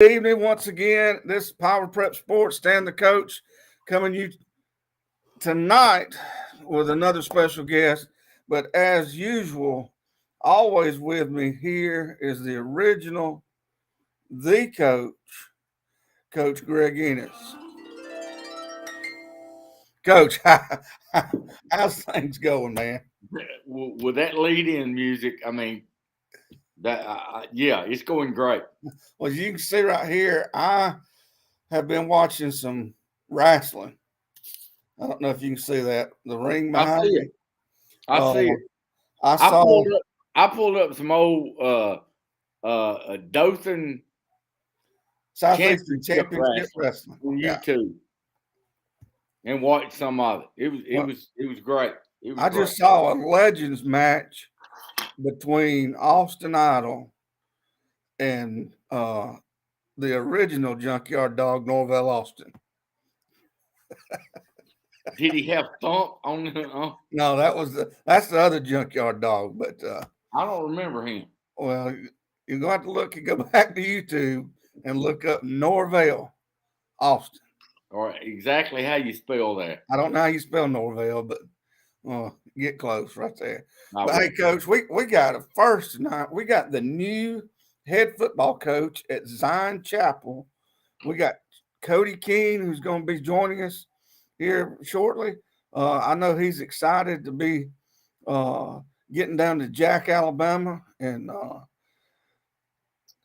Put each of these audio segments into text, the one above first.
Good evening once again. This is Power Prep Sports. Stan the coach coming you tonight with another special guest. But as usual, always with me here is the original, the coach, Coach Greg Ennis. Coach, how's things going, man? With that lead-in music, I mean, yeah, it's going great. Well, you can see right here, I have been watching some wrestling. I don't know if you can see that. The ring I behind see me. it. I Uh, see it. I I saw. pulled up. I pulled up some old Dothan Southeastern championship Championship wrestling Wrestling. on Yeah. YouTube and watched some of it. It was it Well, was it was great. It was I great. just saw a Legends match between Austin Idol and the original Junkyard Dog, Norvell Austin. Did he have thump on the? No, that's the other Junkyard Dog. But I don't remember him. well, you're going to have to look and go back to YouTube and look up Norvell Austin. Or exactly how you spell that. I don't know how you spell Norvell, but get close right there. I But hey, will. Coach, we got a first tonight. We got the new head football coach at Zion Chapel. We got Cody Keene, who's going to be joining us here shortly. I know he's excited to be uh, getting down to Jack, Alabama, and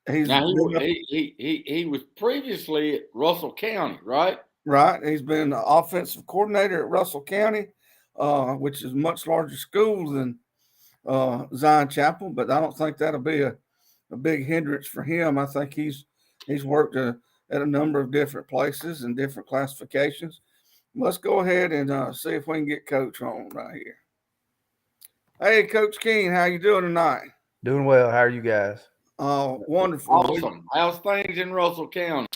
he's Now been up, he was previously at Russell County, right? right. He's been the offensive coordinator at Russell County, which is a much larger school than Zion Chapel, but I don't think that'll be a big hindrance for him. I think he's worked at a number of different places and different classifications. Let's go ahead and see if we can get Coach on right here. Hey, Coach Keene, how you doing tonight? Doing well. How are you guys? Wonderful. Awesome. How's things in Russell County?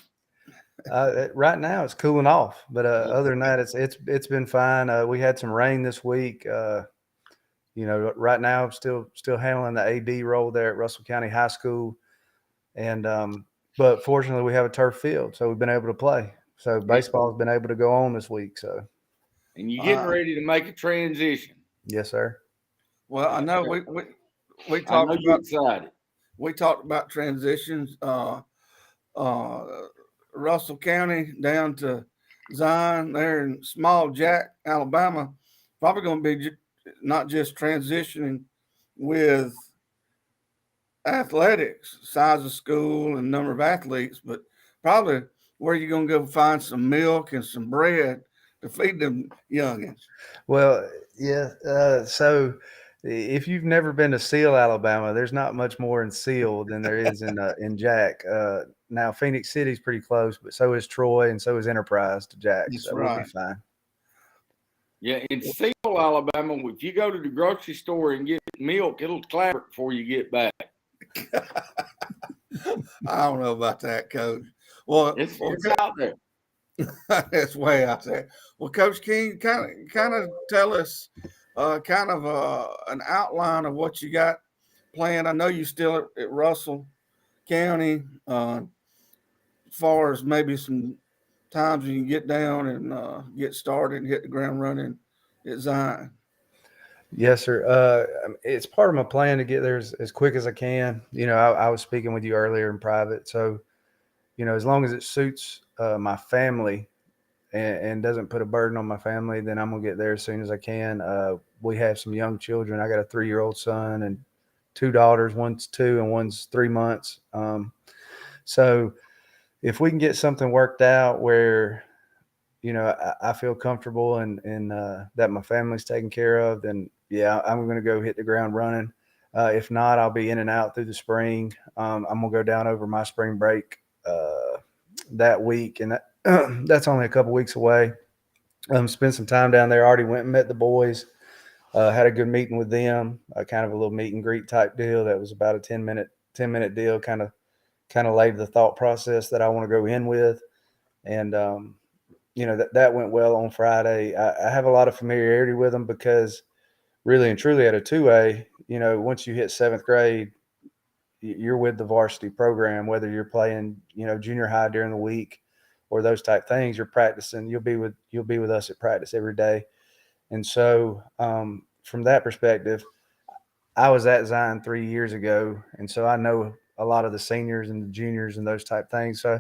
Right now it's cooling off, but other than that, it's been fine. We had some rain this week. Right now I'm still handling the AD role there at Russell County High School, and but fortunately we have a turf field, so we've been able to play. So baseball's been able to go on this week. So, And you're getting ready to make a transition. yes, sir. Well, I know we I talked know you're about excited. transitions. Uh, Russell County down to Zion there in Small Jack, Alabama. Probably going to be not just transitioning with athletics, size of school and number of athletes, but probably where you're going to go find some milk and some bread to feed them youngins. Well, yeah. So if you've never been to Seal, Alabama, there's not much more in Seal than there is in Jack. Now Phoenix City's pretty close, but so is Troy and so is Enterprise to Jack. That's So we'll be right. fine. Yeah, in Seal, Alabama, if you go to the grocery store and get milk, it'll clabber before you get back. I don't know about that, Coach. Well, It's out there. it's way out there. Well, Coach King, kind of tell us an outline of what you got planned. I know you still at Russell County. As far as maybe some times you can get down and get started and hit the ground running at Zion. Yes, sir. It's part of my plan to get there as quick as I can. I was speaking with you earlier in private, so as long as it suits my family and doesn't put a burden on my family, then I'm gonna get there as soon as I can. We have some young children. I got a 3-year-old son and 2 daughters. One's 2 and one's 3 months. So if we can get something worked out where I feel comfortable and that my family's taken care of, then yeah, I'm going to go hit the ground running. If not, I'll be in and out through the spring. I'm going to go down over my spring break that week, and that's only a couple weeks away. Spend some time down there. Already went and met the boys. Had a good meeting with them. Kind of a little meet and greet type deal. That was about a 10-minute deal. Kind of laid the thought process that I want to go in with, and that went well on Friday. I have a lot of familiarity with them because really and truly at a 2A, once you hit 7th grade, you're with the varsity program, whether you're playing, junior high during the week or those type things. You're practicing. You'll be with us at practice every day. And so, from that perspective, I was at Zion 3 years ago, and so I know a lot of the seniors and the juniors and those type things. So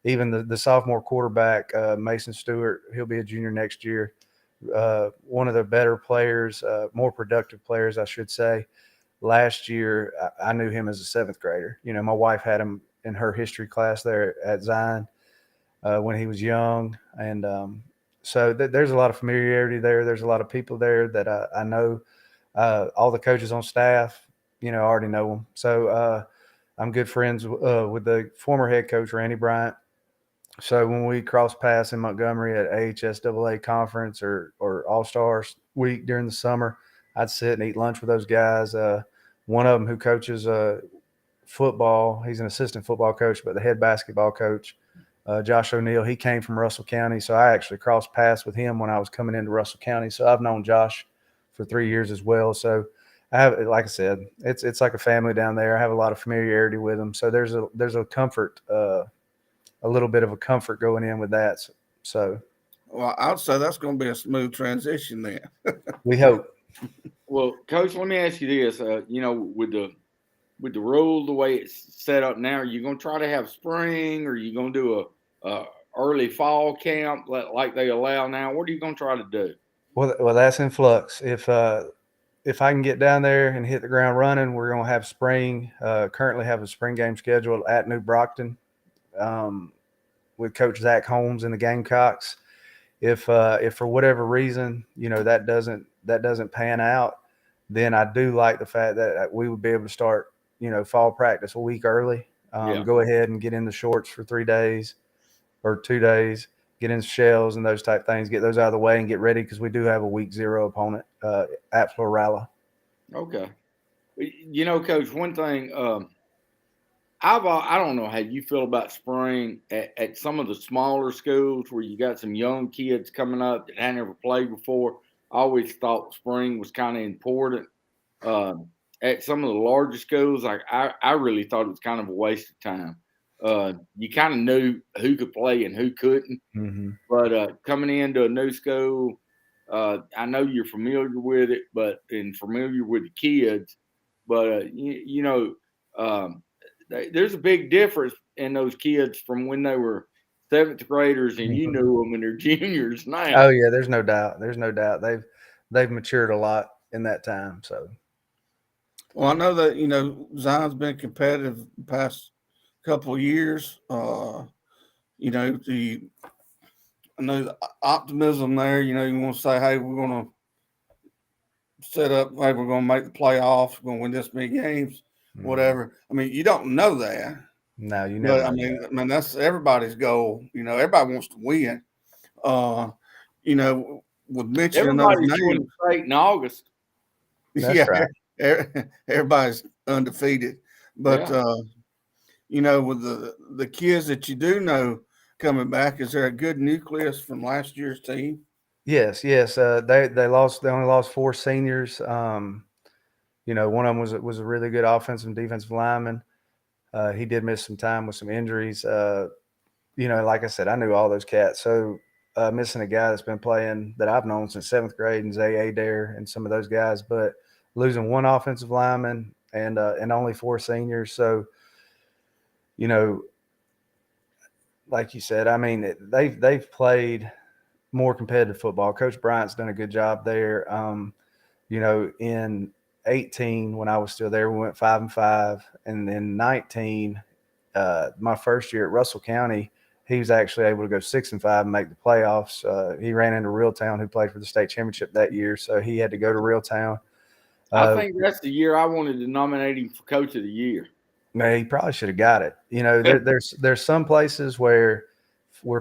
even the sophomore quarterback, Mason Stewart, he'll be a junior next year. One of the better players, more productive players, I should say. Last year, I knew him as a seventh grader. My wife had him in her history class there at Zion when he was young, and so there's a lot of familiarity there. There's a lot of people there that I know. All the coaches on staff, already know them. So I'm good friends with the former head coach, Randy Bryant. So when we cross paths in Montgomery at AHSAA conference or All Stars week during the summer, I'd sit and eat lunch with those guys. One of them who coaches football, he's an assistant football coach, but the head basketball coach, Josh O'Neill, he came from Russell County. So I actually crossed paths with him when I was coming into Russell County. So I've known Josh for 3 years as well. So I have, like I said, it's like a family down there. I have a lot of familiarity with them. So there's a comfort, a little bit of a comfort going in with that. So Well, I'd say that's going to be a smooth transition then. we hope. Well, Coach, let me ask you this. With the rule the way it's set up now, are you going to try to have spring, or are you going to do a early fall camp like they allow now? What are you going to try to do? Well, that's in flux. If I can get down there and hit the ground running, we're going to have spring. Currently have a spring game scheduled at New Brockton with Coach Zach Holmes and the Gamecocks. If for whatever reason that doesn't pan out, then I do like the fact that we would be able to start fall practice a week early. Go ahead and get in the shorts for 3 days or 2 days, get in shells and those type things, get those out of the way and get ready because we do have a week 0 opponent at Florala. Okay. Coach, one thing I don't know how you feel about spring at some of the smaller schools where you got some young kids coming up that had never played before. I always thought spring was kind of important. At some of the larger schools, like I really thought it was kind of a waste of time. You kind of knew who could play and who couldn't. Mm-hmm. But coming into a new school, I know you're familiar with it, and familiar with the kids. But there's a big difference in those kids from when they were seventh graders and you knew them and they're juniors now. Oh yeah, there's no doubt. They've matured a lot in that time. So Well, I know that Zion's been competitive the past couple of years. I know the optimism there. You want to say, hey, we're going to set up, hey, we're going to make the playoffs, we're going to win this many games, whatever. I mean, you don't know that. No, you never. But I mean, that's everybody's goal. Everybody wants to win. With mentioning those Everybody's names, winning state in August. That's right. Everybody's undefeated. But with the kids that you do know coming back, is there a good nucleus from last year's team? Yes. They only lost 4 seniors. One of them was a really good offensive and defensive lineman. He did miss some time with some injuries. Like I said, I knew all those cats. So missing a guy that's been playing that I've known since 7th grade and Zay Adair and some of those guys, but losing 1 offensive lineman and only 4 seniors. So, like you said, I mean, they've played more competitive football. Coach Bryant's done a good job there. In 18, when I was still there, we went 5-5, and then 19, my first year at Russell County, he was actually able to go 6-5 and make the playoffs. He ran into Reeltown, who played for the state championship that year, so he had to go to Reeltown. I think that's the year I wanted to nominate him for Coach of the Year. Man, he probably should have got it. There's some places where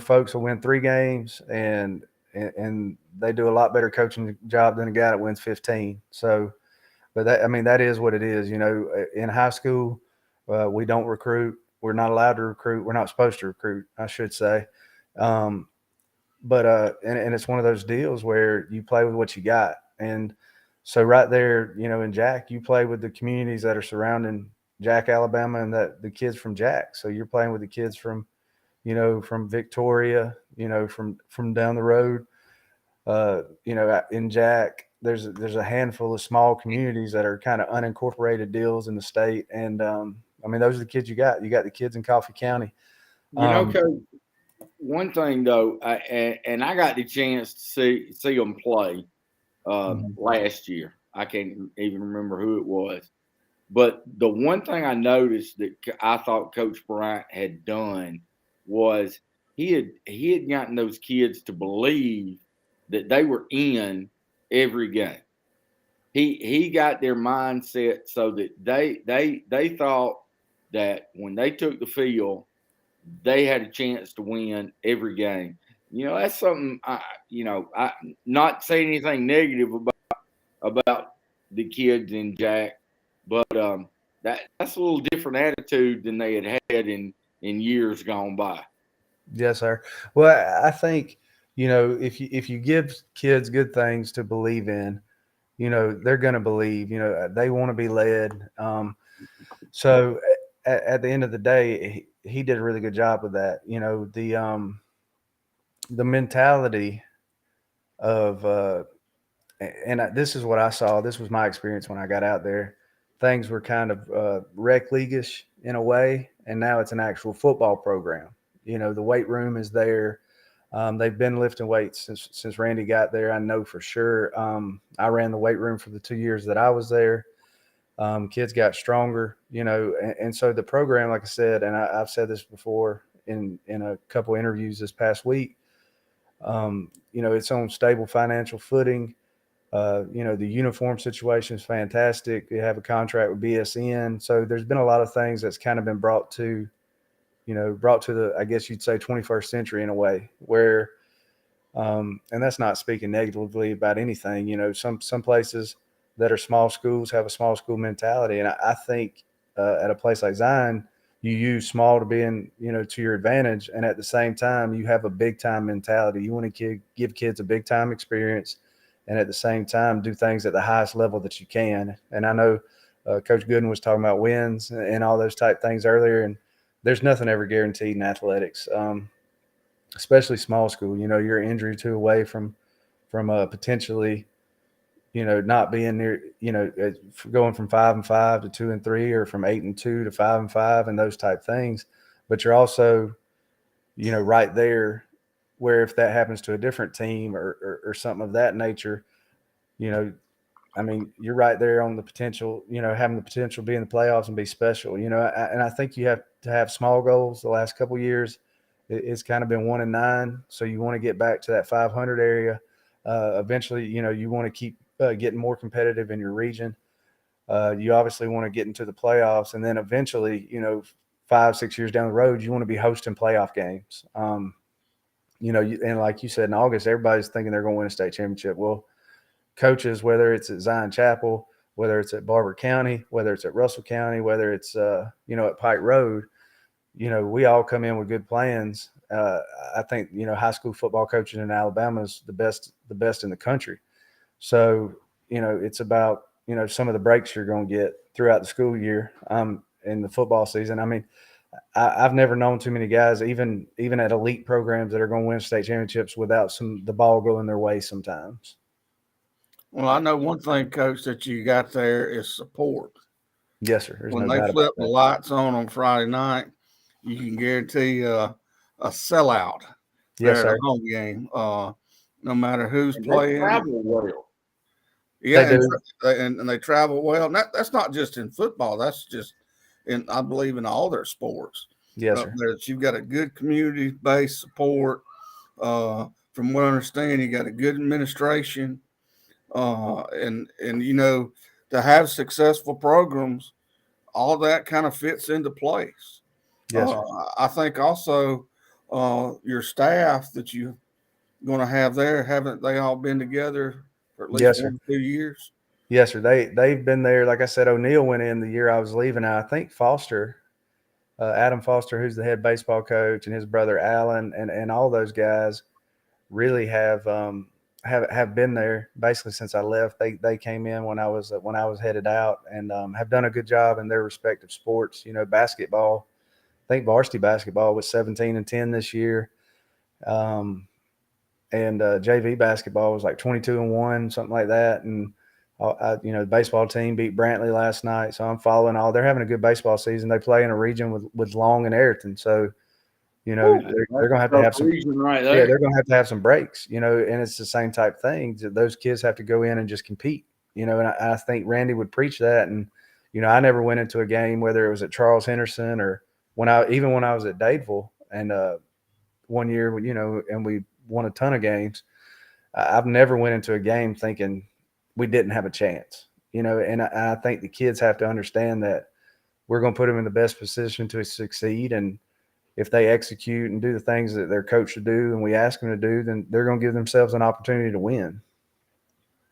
folks will win 3 games and they do a lot better coaching job than a guy that wins 15. So, but that is what it is. In high school, we don't recruit. We're not allowed to recruit. We're not supposed to recruit, I should say. But it's one of those deals where you play with what you got. And so right there, in Jack, you play with the communities that are surrounding Jack, Alabama, and the kids from Jack. So you're playing with the kids from, from Victoria, from down the road. In Jack, there's a handful of small communities that are kind of unincorporated deals in the state, and I mean, those are the kids you got. You got the kids in Coffee County. Coach, one thing though, and I got the chance to see them play last year. I can't even remember who it was, but the one thing I noticed that I thought Coach Bryant had done was he had gotten those kids to believe that they were in every game. He got their mindset so that they thought that when they took the field, they had a chance to win every game. That's something I not saying anything negative about the kids in Jack, but that's a little different attitude than they had in years gone by. Yes, sir. Well, I think, if you give kids good things to believe in, they're going to believe. They want to be led. So at the end of the day, he did a really good job with that. The mentality of this is what I saw. This was my experience when I got out there. Things were kind of rec leagueish in a way, and now it's an actual football program. The weight room is there. They've been lifting weights since Randy got there. I know for sure. I ran the weight room for the 2 years that I was there. Kids got stronger, and so the program, like I said, and I've said this before in a couple interviews this past week. It's on stable financial footing. The uniform situation is fantastic. They have a contract with BSN, so there's been a lot of things that's kind of been brought to the, I guess you'd say, 21st century in a way, where, and that's not speaking negatively about anything. Some places that are small schools have a small school mentality, and I think at a place like Zion, you use small to be to your advantage, and at the same time, you have a big time mentality. You want to give kids a big time experience, and at the same time, do things at the highest level that you can. And I know Coach Gooden was talking about wins and all those type things earlier, and there's nothing ever guaranteed in athletics, especially small school. You're an injury or two away from potentially, not being near, going from 5-5 to 2-3, or from 8-2 to 5-5, and those type things. But you're also, right there, where if that happens to a different team or something of that nature, I mean, you're right there on the potential, having the potential to be in the playoffs and be special, and I think you have to have small goals. The last couple of years, it's kind of been 1-9. So you want to get back to that 500 area. Eventually, you want to keep getting more competitive in your region. You obviously want to get into the playoffs, and then eventually, 5-6 years down the road, you want to be hosting playoff games. And like you said, in August, everybody's thinking they're going to win a state championship. Well, coaches, whether it's at Zion Chapel, whether it's at Barber County, whether it's at Russell County, whether it's at Pike Road, we all come in with good plans. I think high school football coaching in Alabama is the best in the country. So it's about some of the breaks you're going to get throughout the school year in the football season. I mean, I've never known too many guys, even at elite programs, that are going to win state championships without the ball going their way sometimes. Well, I know one thing, Coach, that you got there is support. Yes, sir. There's When no they doubt flip about the that. lights on Friday night, you can guarantee a sellout Yes, there at a sir. home game, no matter who's And they playing. travel well. Yeah, They and they travel well. And that's not just in football. That's just I believe, in all their sports. Yes, sir. That you've got a good community-based support. From what I understand, you got a good administration, and to have successful programs, all that kind of fits into place. Yes, sir. I think also your staff that you're going to have there, haven't they all been together for at least Yes, sir. 1 or 2 years? Yes, sir. They've been there. Like I said, O'Neill went in the year I was leaving. I think Foster, Adam Foster, who's the head baseball coach, and his brother Alan, and all those guys really have. have been there basically since I left. They came in when I was headed out, and have done a good job in their respective sports. You know, basketball. I think varsity basketball was 17-10 this year, and JV basketball was like 22-1, something like that. And the baseball team beat Brantley last night, so I'm following all. They're having a good baseball season. They play in a region with Long and Ayrton, so they're going to have some region right there. yeah, they're going to have some breaks, and it's the same type thing. Those kids have to go in and just compete, and I think Randy would preach that. And I never went into a game, whether it was at Charles Henderson or when I was at Dadeville, and one year, and we won a ton of games. I've never went into a game thinking we didn't have a chance, and I think the kids have to understand that we're going to put them in the best position to succeed. And if they execute and do the things that they're coached to do and we ask them to do, then they're going to give themselves an opportunity to win.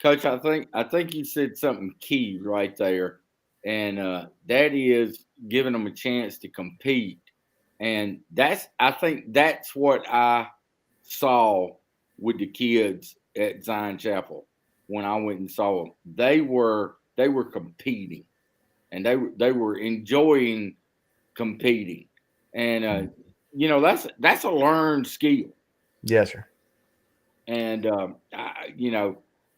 Coach, I think you said something key right there, and that is giving them a chance to compete. And I think that's what I saw with the kids at Zion Chapel when I went and saw them. They were competing, and they were enjoying competing. And that's a learned skill. Yes, sir. And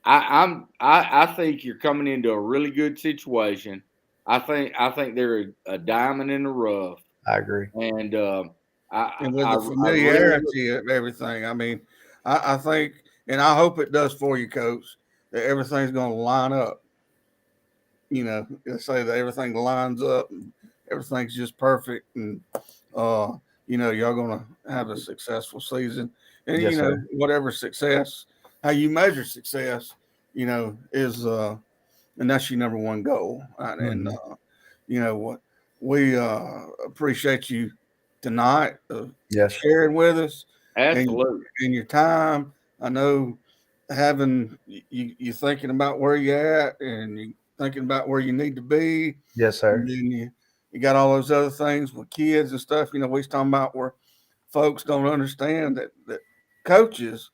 I think you're coming into a really good situation. I think they're a diamond in the rough. I agree. And with the familiarity of everything, I mean, I think, and I hope it does for you, Coach, that everything's going to line up. Say that everything lines up and everything's just perfect, and y'all going to have a successful season. And yes, sir. whatever success, how you measure success, is and that's your number one goal. Right? Mm-hmm. And what we appreciate you tonight, yes, sharing with us. Absolutely. And your time. I know having you thinking about where you're at and you thinking about where you need to be. Yes, sir. And then you got all those other things with kids and stuff. We was talking about where folks don't understand that coaches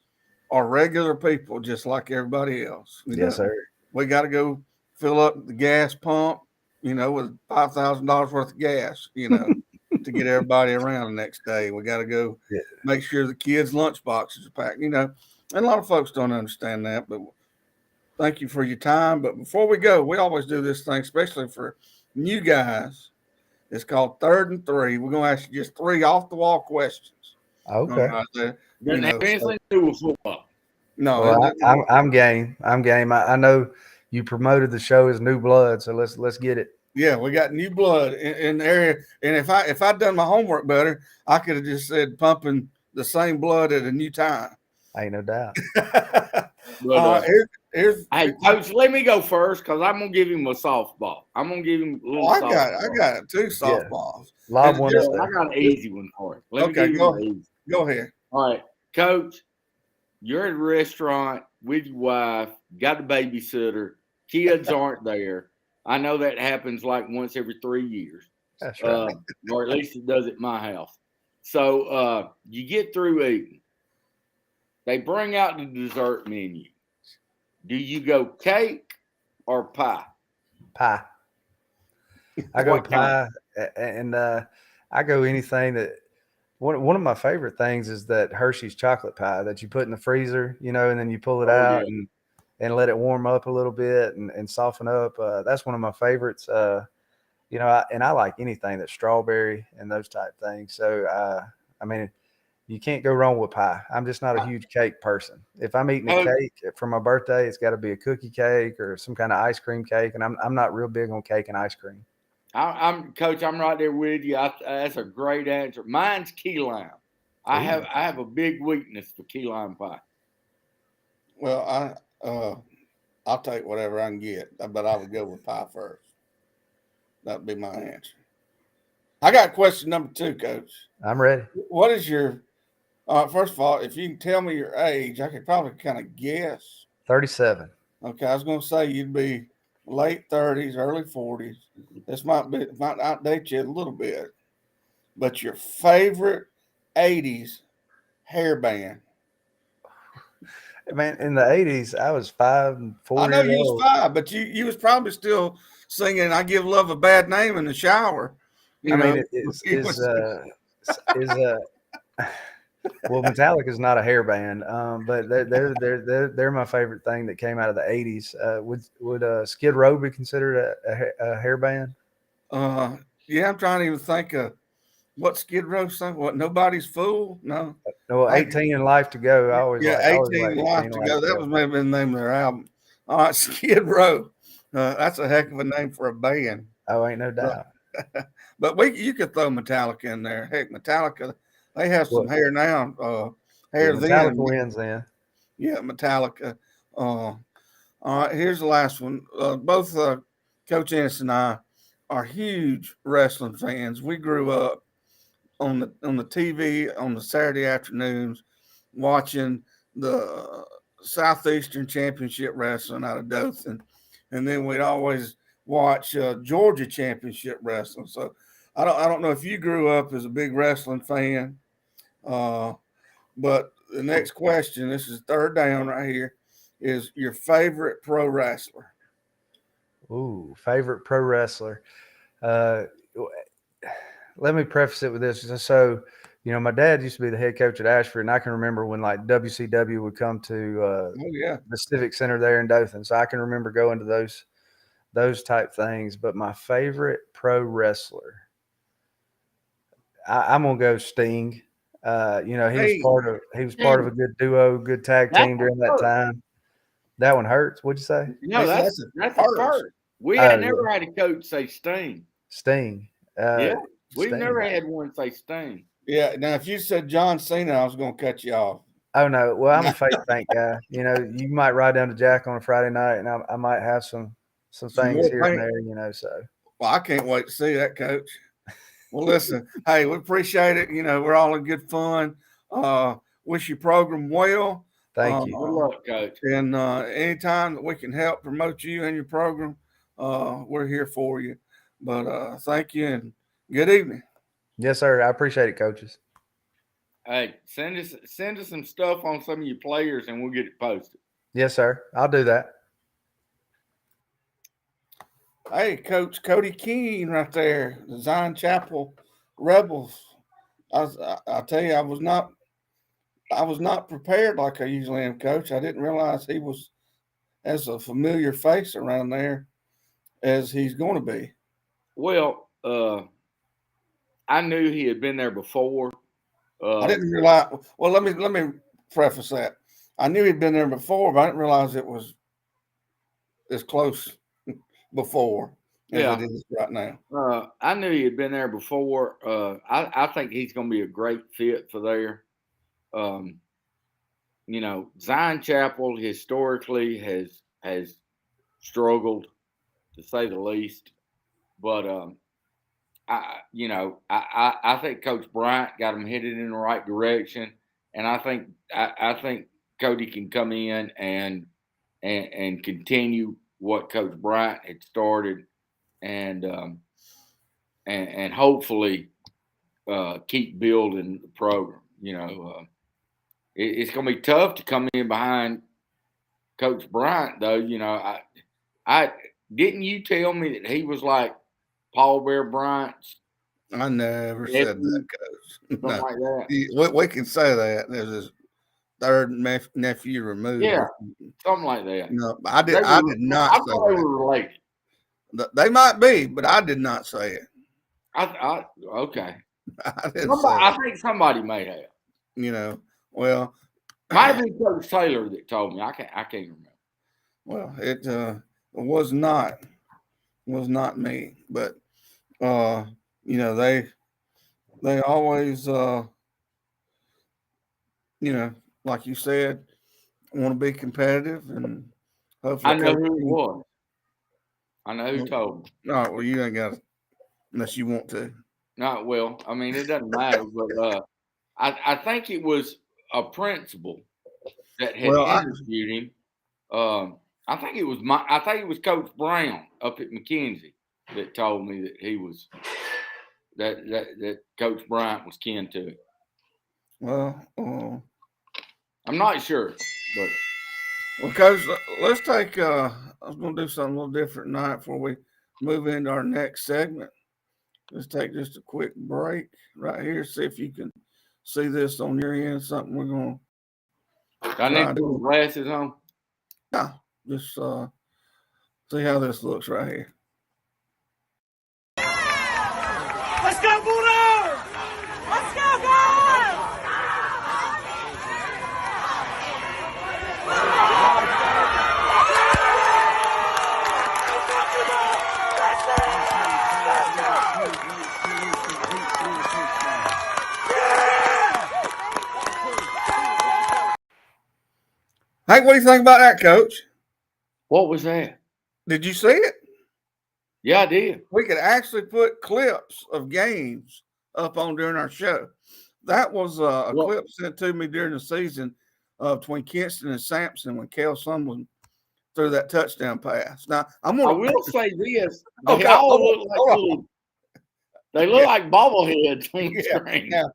are regular people just like everybody else. Yes, sir. We got to go fill up the gas pump, with $5,000 worth of gas, to get everybody around the next day. We got to go make sure the kids' lunch boxes are packed, and a lot of folks don't understand that, but thank you for your time. But before we go, we always do this thing, especially for new guys. It's called 3rd and 3. We're going to ask you just 3 off-the-wall questions. Okay. Doesn't have anything to do with football. No. Well, I'm game. I'm game. I know you promoted the show as New Blood, so let's get it. Yeah, we got new blood in the area. And if I'd done my homework better, I could have just said pumping the same blood at a new time. Ain't no doubt. Hey, Coach, let me go first because I'm gonna give him a softball. I'm gonna give him a little. I got 2 softballs. Lob one. I got an easy one for you. Go ahead. All right, Coach, you're at a restaurant with your wife, got a babysitter, kids aren't there. I know that happens like once every 3 years. That's right. Or at least it does at my house. So you get through eating. They bring out the dessert menu. Do you go cake or pie? Pie. I go pie, and I go anything that. One of my favorite things is that Hershey's chocolate pie that you put in the freezer, and then you pull it out and let it warm up a little bit and soften up. That's one of my favorites. And I like anything that's strawberry and those type things. So, you can't go wrong with pie. I'm just not a huge cake person. If I'm eating a cake for my birthday, it's got to be a cookie cake or some kind of ice cream cake. And I'm not real big on cake and ice cream. I'm Coach. I'm right there with you. That's a great answer. Mine's key lime. I have a big weakness for key lime pie. Well, I'll take whatever I can get, but I would go with pie first. That'd be my answer. I got question number 2, Coach. I'm ready. What is your first of all, if you can tell me your age, I could probably kind of guess. 37. Okay, I was going to say you'd be late 30s, early 40s. This might outdate you a little bit, but your favorite 80s hair band? Man, in the 80s, I was 5 and I 4 know years you was old. 5, but you was probably still singing "I Give Love a Bad Name" in the shower. I You mean, know, it is It was- is well, Metallica is not a hair band, but they're my favorite thing that came out of the 80s. Would Skid Row be considered a hair band? yeah, I'm trying to even think of what Skid Row song. What Nobody's Fool? No, Well, I 18 and Life to Go. yeah, I always 18 like Life 18 to and Life Go. to That Go. was maybe the name of their album. All right, Skid Row. That's a heck of a name for a band. Oh, ain't no But, doubt. but you could throw Metallica in there. Heck, Metallica, they have some Well, hair now. yeah, Hair Metallica then. wins then. Yeah, Metallica. All right, here's the last one. Both Coach Ennis and I are huge wrestling fans. We grew up on the TV on the Saturday afternoons watching the Southeastern Championship Wrestling out of Dothan, and then we'd always watch Georgia Championship Wrestling. So I don't know if you grew up as a big wrestling fan, uh, but the next question, this is third down right here, is your favorite pro wrestler. Ooh, favorite pro wrestler. Uh, Let me preface it with this. So, my dad used to be the head coach at Ashford, and I can remember when like WCW would come to Oh yeah, the Civic Center there in Dothan. So I can remember going to those type things. But my favorite pro wrestler, I'm gonna go Sting. hey, He was part of a Dang, good duo, good tag that's team a during that first. time. That one hurts. What'd you say? No, that's a that's a first. first. We Oh had yeah, never had a coach say Sting. Sting. Yeah, Uh, we've Sting. never had one say Sting. Yeah. Now, if you said John Cena, I was going to cut you off. Oh no, well I'm a fake tank guy. You might ride down to Jack on a Friday night, and I might have some Some things more here and paint. there. So Well, I can't wait to see that, Coach. Well, listen, hey, we appreciate it. We're all in good fun. Wish your program well. thank Uh, you. Good luck, coach. and anytime that we can help promote you and your program, we're here for you. But thank you and good evening. Yes, sir. I appreciate it, coaches. Hey, send us some stuff on some of your players, and we'll get it posted. Yes, sir. I'll do that. Hey, Coach Cody Keene, right there, the Zion Chapel Rebels. I tell you, I was not prepared like I usually am, Coach. I didn't realize he was as a familiar face around there as he's going to be. Well, I knew he had been there before. I Uh, didn't realize. Well, let me preface that. I knew he'd been there before, but I didn't realize it was as close before as yeah, it is right now. I knew he had been there before. I think he's going to be a great fit for there. Um, Zion Chapel historically has struggled to say the least, but I think Coach Bryant got him headed in the right direction, and I think Cody can come in and continue what Coach Bryant had started, and and hopefully keep building the program. It's going to be tough to come in behind Coach Bryant, though. I didn't you tell me that he was like Paul Bear Bryant's I never said that, nephew, Coach. something No, like that? we can say that. There's his third nephew removed. Yeah, something like that. No, They I were. did not I say thought they that. were related. They might be, but I did not say it. Okay. I didn't say I it. think somebody may have. Well, Might have been Coach Taylor that told me. I can't remember. well, it was not me, but uh, they always you know, like you said, want to be competitive and I hopefully know coach. who it was. I know who told me. No, well, you ain't got it unless you want to. Not well. I mean, it doesn't matter. But I think it was a principal that had Well, interviewed him. I think it was Coach Brown up at McKenzie that told me that he was that Coach Bryant was kin to it. well, I'm not sure, but Well, Coach, let's take. I was going to do something a little different tonight before we move into our next segment. Let's take just a quick break right here. See if you can see this on your end. Something we're going to I need try to put to. glasses on. Yeah, just see how this looks right here. Let's go, Bulldogs! Let's go, guys! Hey, what do you think about that, Coach? What was that? Did you see it? Yeah, I did. We could actually put clips of games up on during our show. That was a Well, clip sent to me during the season between Kinston and Sampson when Kel Sumlin threw that touchdown pass. Now I'm I gonna will say this: they okay, all hold on, look like hold on. little. They look like bobbleheads on the screen. Yeah,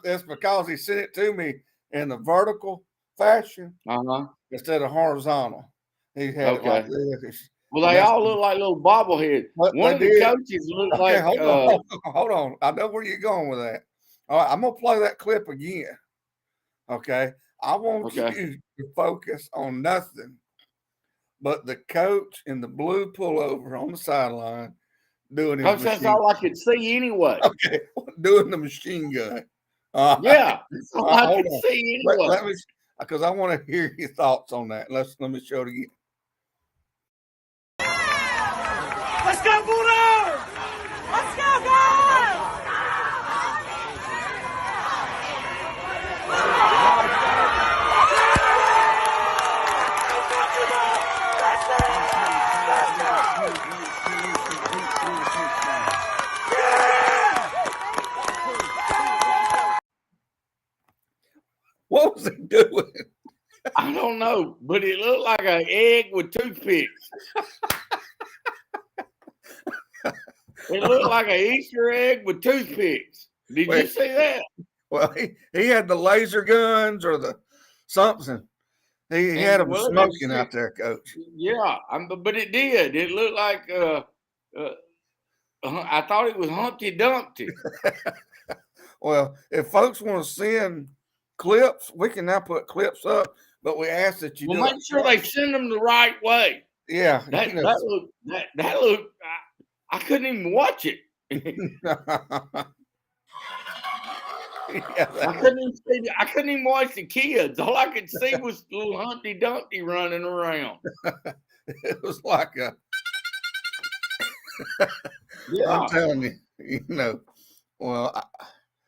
it's because he sent it to me in the vertical fashion Uh-huh. instead of horizontal. He had it like Okay. this. Well, And they that's all look like little bobbleheads. what One they of the did. coaches looked Okay, like hold on. I know where you're going with that. All right, I'm gonna play that clip again. Okay. I want Okay. you to focus on nothing but the coach in the blue pullover on the sideline doing his Coach, that's machine. all I could see anyway. Okay, doing the machine gun. All right. Yeah, that's all I Hold could on. see Let anyway. me, because I want to hear your thoughts on that. Let me show it again. Let's go, Bulldogs! Let's go, guys! What was he doing? I don't know, but it looked like an egg with toothpicks. It looked like an Easter egg with toothpicks. Did you see that? Well, he had the laser guns or the something. He had them smoking out there, Coach. Yeah, but it did. It looked like I thought it was Humpty Dumpty. Well, if folks want to send clips, we can now put clips up, but we ask that you Well, do make sure they send them the right way. Yeah, That looked. I couldn't even watch it. Yeah, I couldn't even watch the kids. All I could see was little Humpty Dumpty running around. it was like Yeah, I'm telling you, well,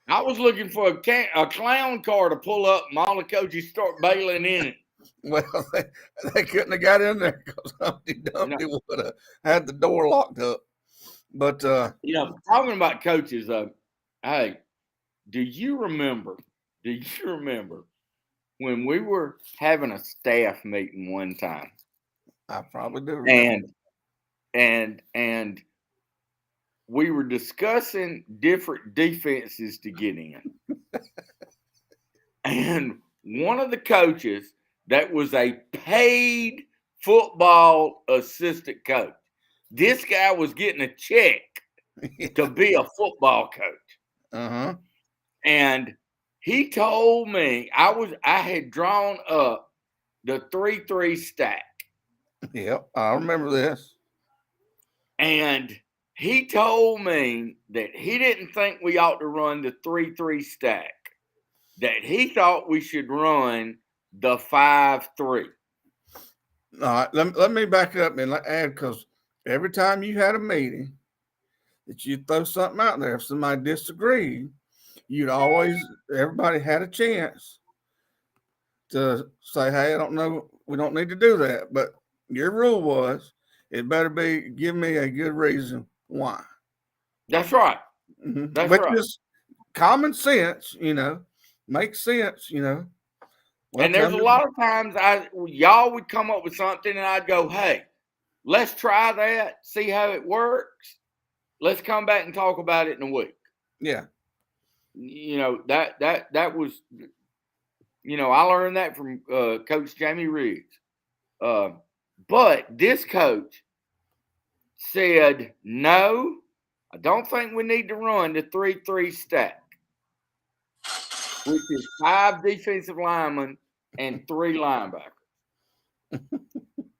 I was looking for a clown car to pull up, and all the coaches start bailing in it. well, they couldn't have got in there because Humpty Dumpty would have had the door locked up. But talking about coaches, hey, do you remember when we were having a staff meeting one time? I probably do remember. And we were discussing different defenses to get in. And one of the coaches that was a paid football assistant coach, this guy was getting a check to be a football coach. Uh-huh. And he told me I had drawn up the 3-3 stack. Yep, I remember this. And he told me that he didn't think we ought to run the 3-3 stack, that he thought we should run the 5-3. All right, let me back up and add, because every time you had a meeting that you throw something out there, if somebody disagreed, everybody had a chance to say, hey, I don't know, we don't need to do that. But your rule was it better be give me a good reason why. That's right. Mm-hmm. That's Which right. is common sense, makes sense, Well, and there's a lot of times y'all would come up with something and I'd go, hey, let's try that, see how it works. Let's come back and talk about it in a week. Yeah. That was, I learned that from Coach Jamie Riggs. But this coach said, no, I don't think we need to run the 3-3 stack, which is 5 defensive linemen and 3 linebackers.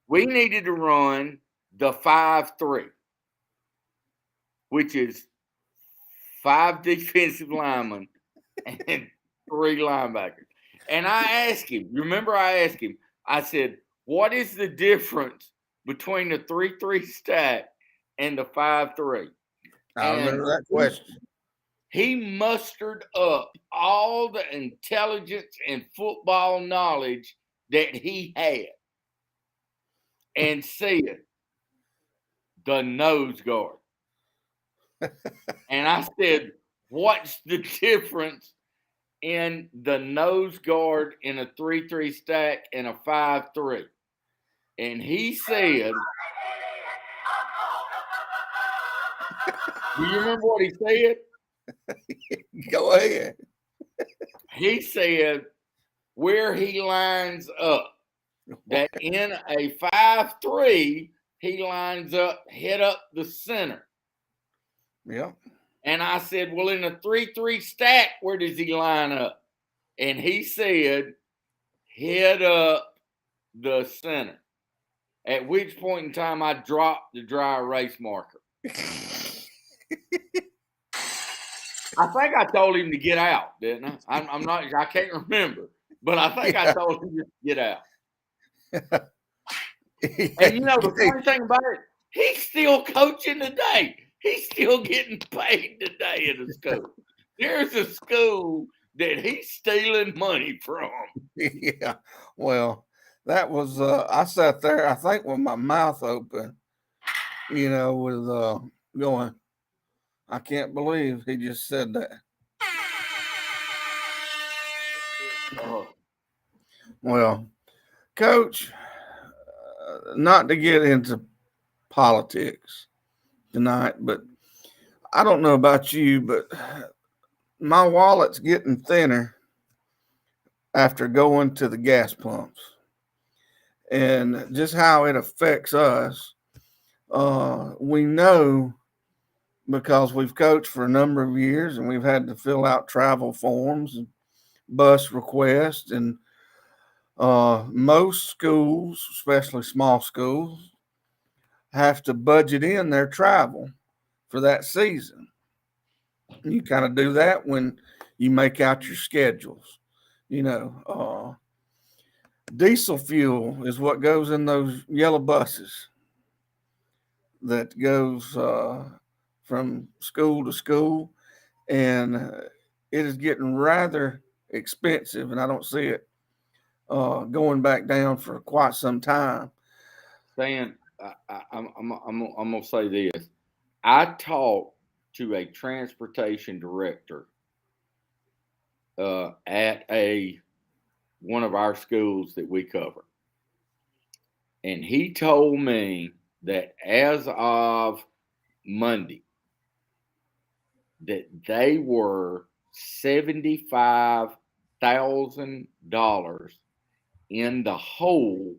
We needed to run the 5-3, which is 5 defensive linemen and 3 linebackers. And I asked him, remember I asked him, I said, what is the difference between the 3-3 stack and the 5-3? I remember that question. He mustered up all the intelligence and football knowledge that he had and said, the nose guard. And I said, what's the difference in the nose guard in a 3-3 stack and a 5-3? And he said, do you remember what he said? Go ahead. He said where he lines up, that in a 5-3, he lines up, head up the center. Yeah. And I said, well, in a 3-3 stack, where does he line up? And he said, head up the center. At which point in time, I dropped the dry erase marker. I think I told him to get out, didn't I? I'm not. I can't remember, but I think I told him to get out. And you know the funny thing about it, he's still coaching today. He's still getting paid today at a school. There's a school that he's stealing money from. Yeah. Well, that was I sat there, I think, with my mouth open, with going, I can't believe he just said that. Well, Coach, not to get into politics tonight, but I don't know about you, but my wallet's getting thinner after going to the gas pumps and just how it affects us. We know, because we've coached for a number of years and we've had to fill out travel forms and bus requests, and most schools, especially small schools, have to budget in their travel for that season. You kind of do that when you make out your schedules. Diesel fuel is what goes in those yellow buses that goes from school to school, and it is getting rather expensive, and I don't see it going back down for quite some time. Stan, I'm gonna say this. I talked to a transportation director at one of our schools that we cover, and he told me that as of Monday, that they were $75,000 in the hole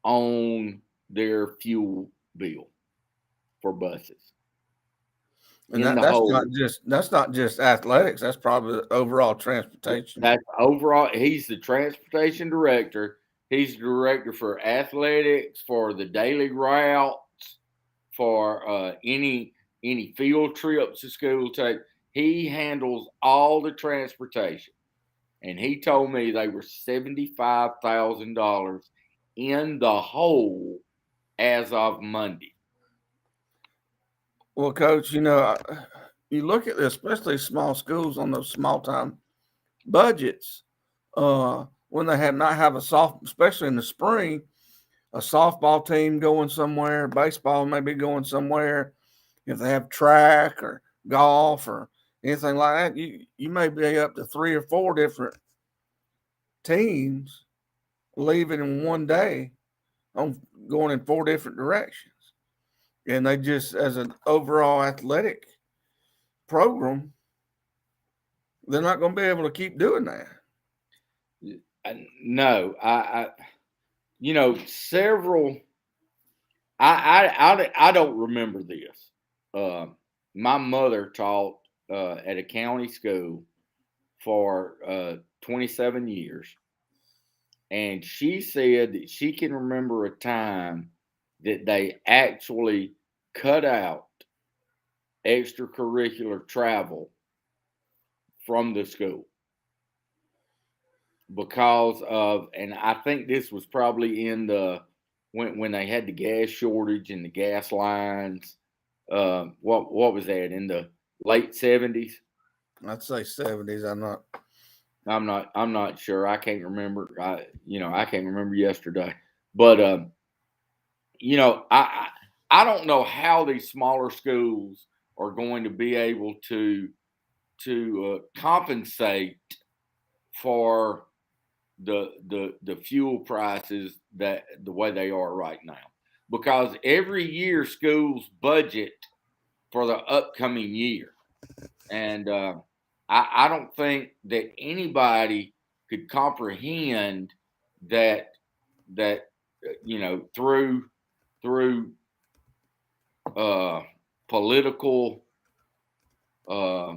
on their fuel bill for buses. And that's not just athletics. That's probably the overall transportation. That's overall. He's the transportation director. He's the director for athletics, for the daily routes, for any field trips the school take. He handles all the transportation. And he told me they were $75,000 in the hole as of Monday. Well, Coach, you look at this, especially small schools on those small time budgets, when they have a especially in the spring, a softball team going somewhere, baseball maybe going somewhere. If they have track or golf or anything like that, you may be up to 3 or 4 different teams leaving in one day on going in 4 different directions. And they just, as an overall athletic program, they're not going to be able to keep doing that. No, several. I don't remember this. My mother taught at a county school for 27 years, and she said that she can remember a time that they actually cut out extracurricular travel from the school because of, and I think this was probably in the when they had the gas shortage and the gas lines. What was that, in the late 70s? I'd say 70s. I'm not sure. I can't remember. I can't remember yesterday. But I don't know how these smaller schools are going to be able to compensate for the fuel prices that the way they are right now, because every year schools budget for the upcoming year, and I don't think that anybody could comprehend that through political uh,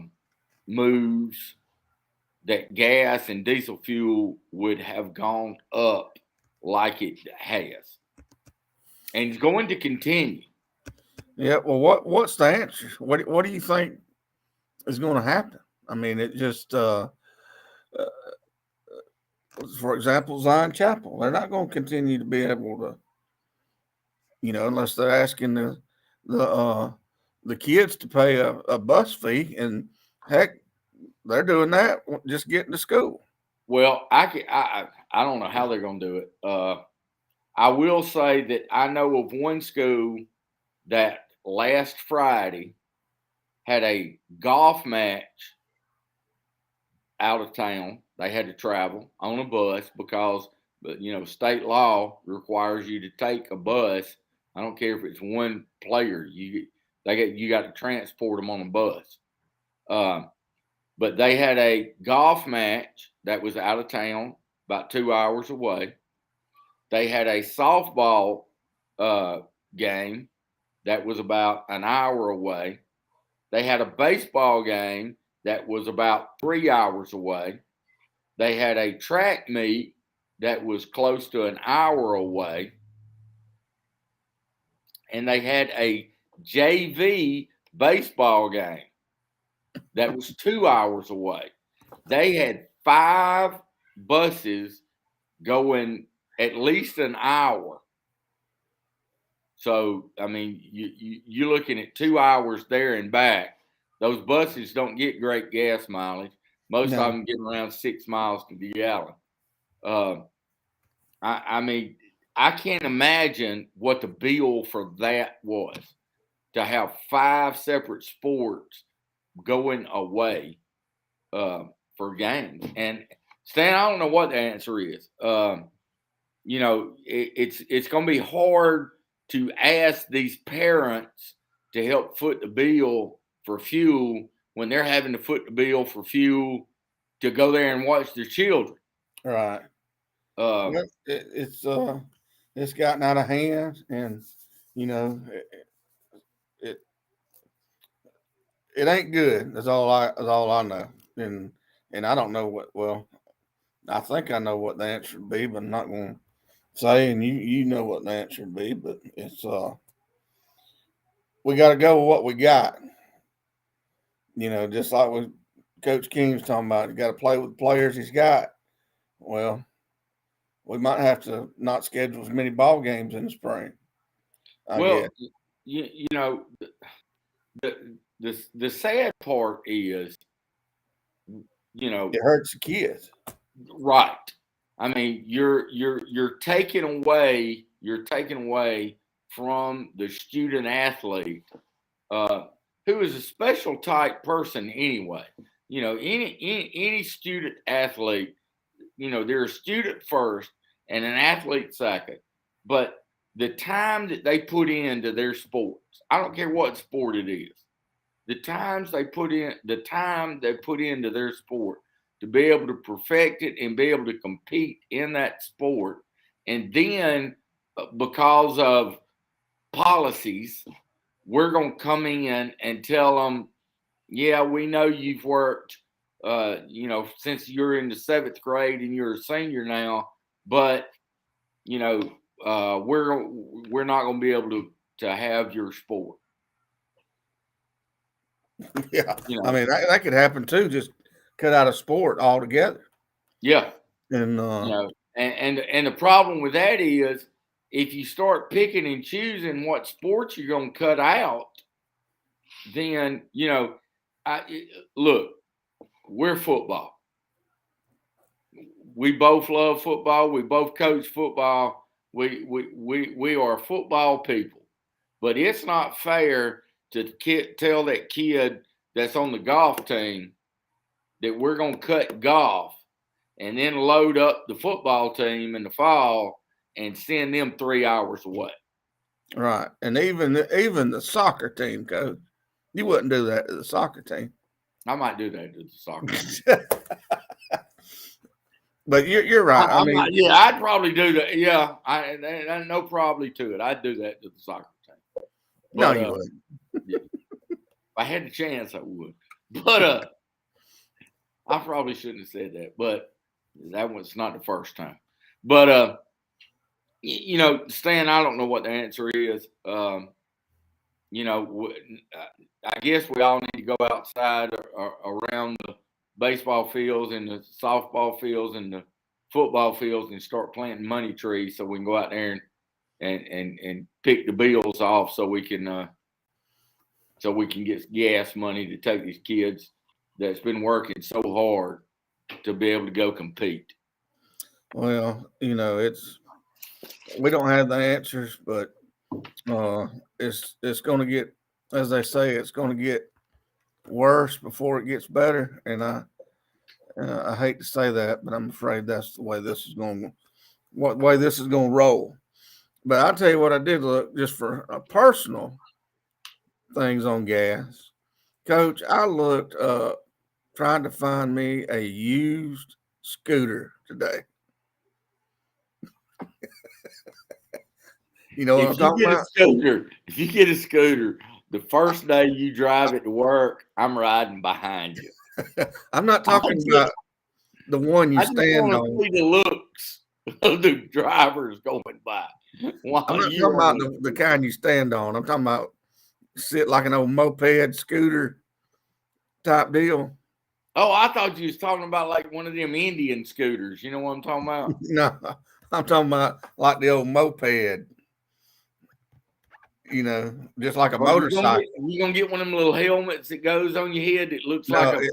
moves that gas and diesel fuel would have gone up like it has, and it's going to continue. Yeah. Well, what's the answer? What do you think is going to happen? I mean, it just for example, Zion Chapel, they're not going to continue to be able to, unless they're asking the kids to pay a bus fee, and heck, they're doing that just getting to school. Well, I don't know how they're going to do it. I will say that I know of one school that last Friday had a golf match out of town. They had to travel on a bus because, state law requires you to take a bus. I don't care if it's one player. You got to transport them on a bus. But they had a golf match that was out of town, about 2 hours away. They had a softball game that was about an hour away. They had a baseball game that was about 3 hours away. They had a track meet that was close to an hour away. And they had a JV baseball game that was 2 hours away. They had 5 buses going at least an hour. So, I mean, you're looking at 2 hours there and back. Those buses don't get great gas mileage. Most of them get around 6 miles to the gallon. I mean, I can't imagine what the bill for that was, to have 5 separate sports going away for games. And Stan, I don't know what the answer is. It's going to be hard to ask these parents to help foot the bill for fuel when they're having to foot the bill for fuel to go there and watch their children. Right. It's gotten out of hand, and it ain't good. That's all I know, and I don't know what. Well, I think I know what the answer would be, but I'm not going to say. And you know what the answer would be, but it's we got to go with what we got. Just like what Coach King's talking about, you got to play with the players he's got. Well, we might have to not schedule as many ball games in the spring. The sad part is, it hurts the kids. Right. I mean, you're taking away from the student athlete, who is a special type person anyway. Any student athlete, they're a student first and an athlete second. But the time that they put into their sports, I don't care what sport it is, the time they put into their sport to be able to perfect it and be able to compete in that sport And then because of policies, we're going to come in and tell them, yeah, we know you've worked, since you're in the 7th grade and you're a senior now, but, we're not going to be able to have your sport. Yeah. I mean, that could happen too. Just cut out a sport altogether. Yeah. And, and the problem with that is if you start picking and choosing what sports you're going to cut out, then, look, we're football. We both love football. We both coach football. We are football people. But it's not fair to tell that kid that's on the golf team that we're going to cut golf and then load up the football team in the fall and send them 3 hours away. Right. And even the soccer team, Coach, you wouldn't do that to the soccer team. I might do that to the soccer team. But you're right. I mean, I'd probably do that. Yeah, I no probably to it. I'd do that to the soccer team. But, no, you wouldn't. If I had the chance, I would. But I probably shouldn't have said that. But that was not the first time. But Stan, I don't know what the answer is. I guess we all need to go outside or around the baseball fields and the softball fields and the football fields and start planting money trees so we can go out there and pick the bills off so we can get gas money to take these kids that's been working so hard to be able to go compete. Well, we don't have the answers, but it's going to get, as they say, it's going to get worse before it gets better. And I hate to say that, but I'm afraid that's the way this is going to roll. But I'll tell you what I did look just for personal things on gas. Coach, I looked up trying to find me a used scooter today. You know what I'm talking about? If you get a scooter, the first day you drive it to work, I'm riding behind you. I'm not talking about the one you stand on. See the looks of the drivers going by. I'm not talking about the kind you stand on. I'm talking about sit like an old moped scooter type deal. Oh, I thought you was talking about like one of them Indian scooters. You know what I'm talking about? No, I'm talking about like the old moped. Just like a motorcycle. You gonna get one of them little helmets that goes on your head that looks like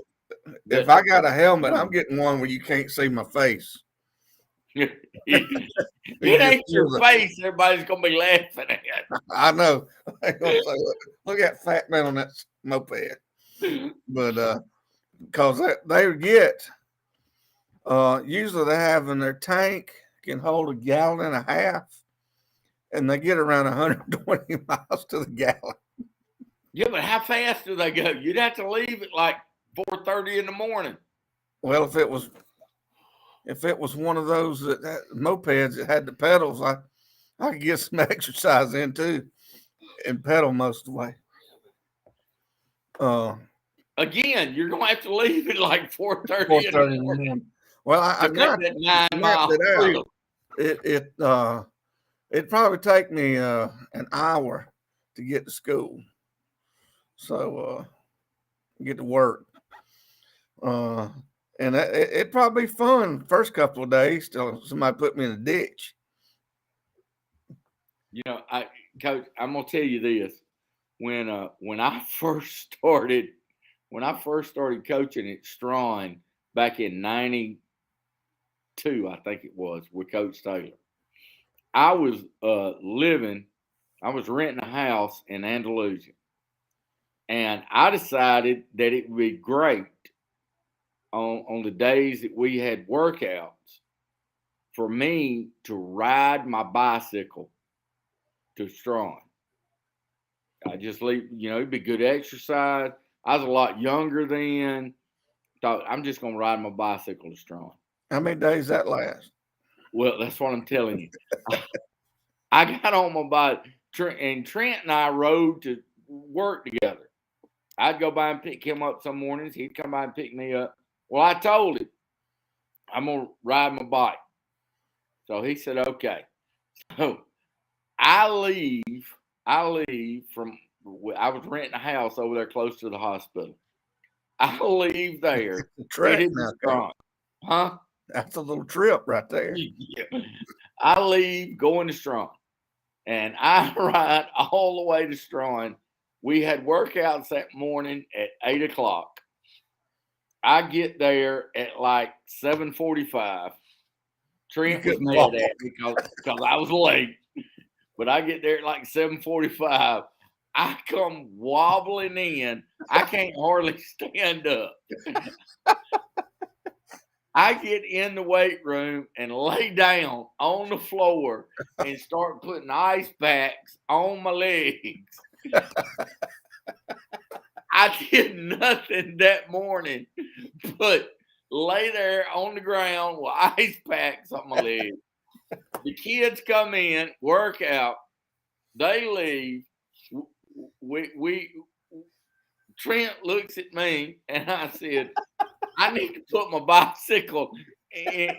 if I got a helmet, I'm getting one where you can't see my face. It ain't your face. Everybody's gonna be laughing at. I know. They're gonna say, look at that fat man on that moped. But because they get usually they have in their tank can hold 1.5 gallons, and they get around 120 miles to the gallon. Yeah, but how fast do they go? You'd have to leave at like 4:30 in the morning. Well, if it was one of those mopeds that had the pedals, I could get some exercise in too and pedal most of the way. Again, you're gonna have to leave at like 4:30 in the morning. Well, I got that 9 miles. It'd probably take me an hour to get to school, so get to work. And it'd probably be fun first couple of days till somebody put me in a ditch. Coach, I'm gonna tell you this: when I first started coaching at Strawn back in '92, I think it was, with Coach Taylor, I was renting a house in Andalusia, and I decided that it would be great on the days that we had workouts for me to ride my bicycle to Strawn. I just leave, it'd be good exercise. I was a lot younger then. Thought I'm just gonna ride my bicycle to Strawn. How many days that last? Well, that's what I'm telling you. I got on my bike, and Trent and I rode to work together. I'd go by and pick him up some mornings. He'd come by and pick me up. Well, I told him I'm gonna ride my bike. So he said, okay. So I leave from, I was renting a house over there close to the hospital. I leave there. Trek headed now, to Strong. Huh? That's a little trip right there. Yeah. I leave going to Strong. And I ride all the way to Strong. We had workouts that morning at 8 o'clock. I get there at like 7:45. Trent was mad at me because I was late. But I get there at like 7:45. I come wobbling in. I can't hardly stand up. I get in the weight room and lay down on the floor and start putting ice packs on my legs. I did nothing that morning but lay there on the ground with ice packs on my legs. The kids come in, work out, they leave. Trent looks at me and I said, I need to put my bicycle in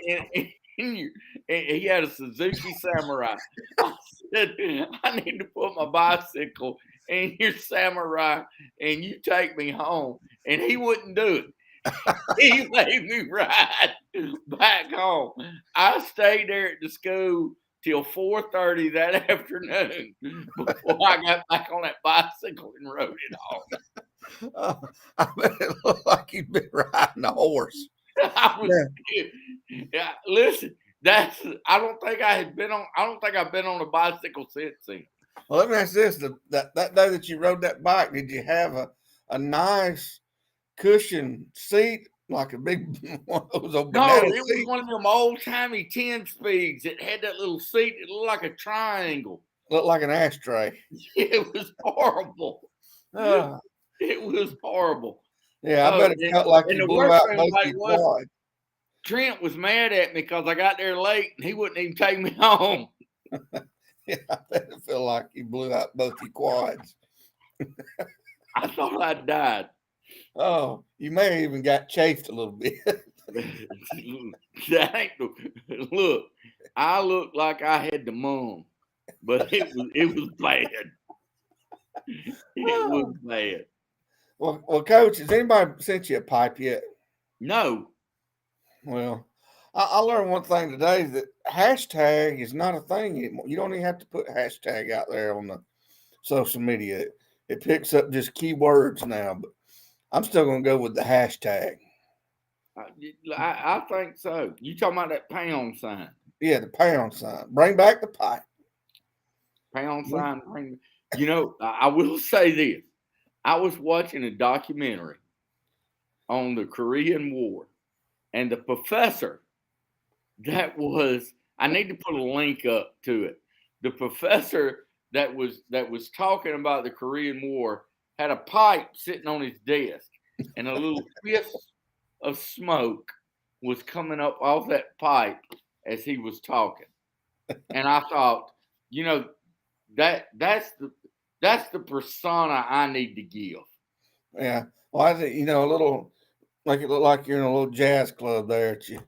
you. And he had a Suzuki Samurai. I said, I need to put my bicycle in your Samurai and you take me home. And he wouldn't do it. He made me ride back home. I stayed there at the school till 4:30 that afternoon before I got back on that bicycle and rode it home. I bet it looked like you'd been riding a horse. Yeah, listen, I don't think I've been on a bicycle since then. Well, let me ask this: that day that you rode that bike, did you have a nice cushion seat, like a big one of those old No, banana it seats? was one of them old timey 10 speeds. It had that little seat. It looked like a triangle. Looked like an ashtray. It was horrible. It was horrible. Yeah, I bet it felt like you blew out both your quads. Trent was mad at me because I got there late and he wouldn't even take me home. Yeah, I bet it felt like you blew out both your quads. I thought I died. Oh, you may have even got chafed a little bit. Look, I looked like I had the mum, but it was bad. It was bad. Well, Coach, has anybody sent you a pipe yet? No. Well, I learned one thing today, that hashtag is not a thing anymore. You don't even have to put hashtag out there on the social media. It picks up just keywords now, but I'm still going to go with the hashtag. I think so. You talking about that pound sign? Yeah, the pound sign. Bring back the pipe. Pound sign. You know, I will say this. I was watching a documentary on the Korean War, and the professor I need to put a link up to it. The professor that was talking about the Korean War had a pipe sitting on his desk, and a little wisp of smoke was coming up off that pipe as he was talking. And I thought, you know, that's the persona I need to give. Yeah. Well, I think, a little, like it look like you're in a little jazz club there at your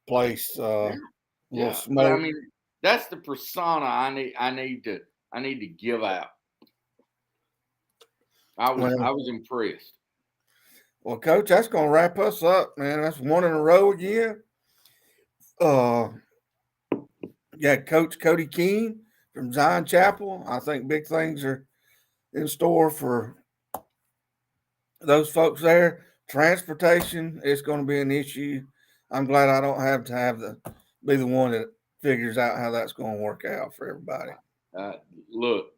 place. Yeah. Smoke. I mean, that's the persona I need to give out. I was impressed. Well, Coach, that's going to wrap us up, man. That's one in a row again. Yeah, Coach Cody Keene from Zion Chapel. I think big things are in store for those folks there. Transportation is going to be an issue. I'm glad I don't have to be the one that figures out how that's going to work out for everybody. Look,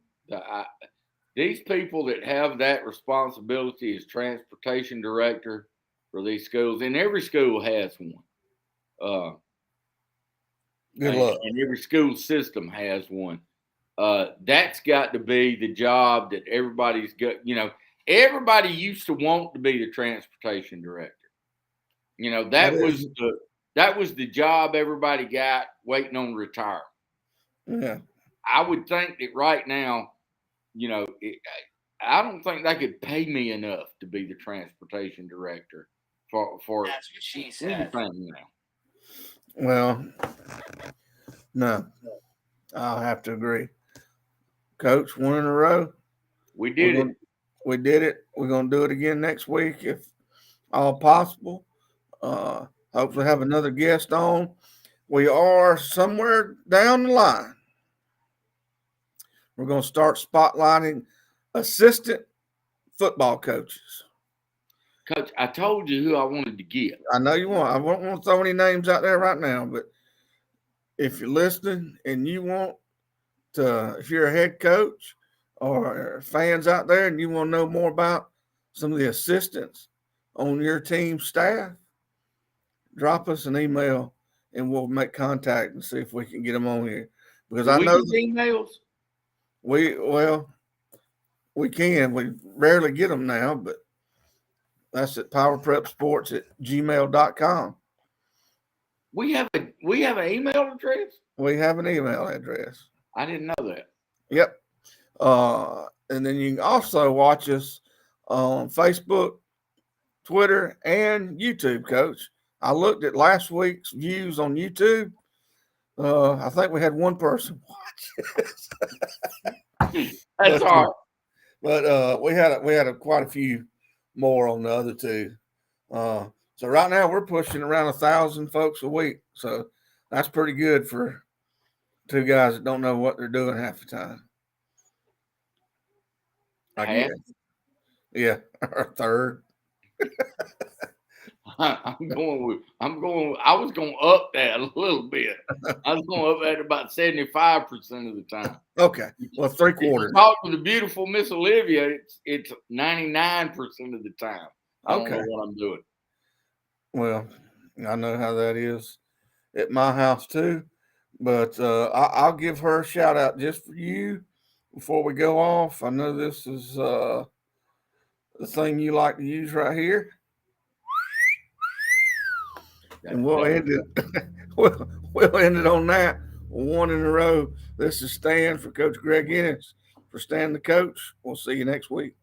these people that have that responsibility as transportation director for these schools, and every school has one. Good luck. And every school system has one. That's got to be the job that everybody's got. Everybody used to want to be the transportation director. That was that was the job everybody got waiting on retire. Yeah. I would think that right now, I don't think they could pay me enough to be the transportation director for That's what she said. anything now. Well, no, I'll have to agree. Coach, 1 in a row. We did it. We did it. We're going to do it again next week if all possible. Hopefully have another guest on. We are somewhere down the line. We're going to start spotlighting assistant football coaches. Coach, I told you who I wanted to get. I know you want. I won't want to throw any names out there right now, but if you're listening and you want to, if you're a head coach or fans out there and you want to know more about some of the assistants on your team staff, drop us an email and we'll make contact and see if we can get them on here. Because I know emails. we can. We rarely get them now, but that's at powerprepsports@gmail.com. We have an email address? We have an email address. I didn't know that. Yep. And then you can also watch us on Facebook, Twitter, and YouTube, Coach. I looked at last week's views on YouTube. I think we had one person watch us. That's all right. But we had quite a few more on the other two. So right now we're pushing around 1,000 folks a week. So that's pretty good for two guys that don't know what they're doing half the time. I guess. Yeah, or third. I was going up that a little bit. I was going up that about 75% of the time. Okay. Well, 3/4. Talk to the beautiful Miss Olivia, it's 99% of the time. I don't know what I'm doing. Well, I know how that is at my house too. But I'll give her a shout out just for you before we go off. I know this is the thing you like to use right here. And we'll end it. we'll end it on that. 1 in a row. This is Stan for Coach Greg Ennis. For Stan the coach. We'll see you next week.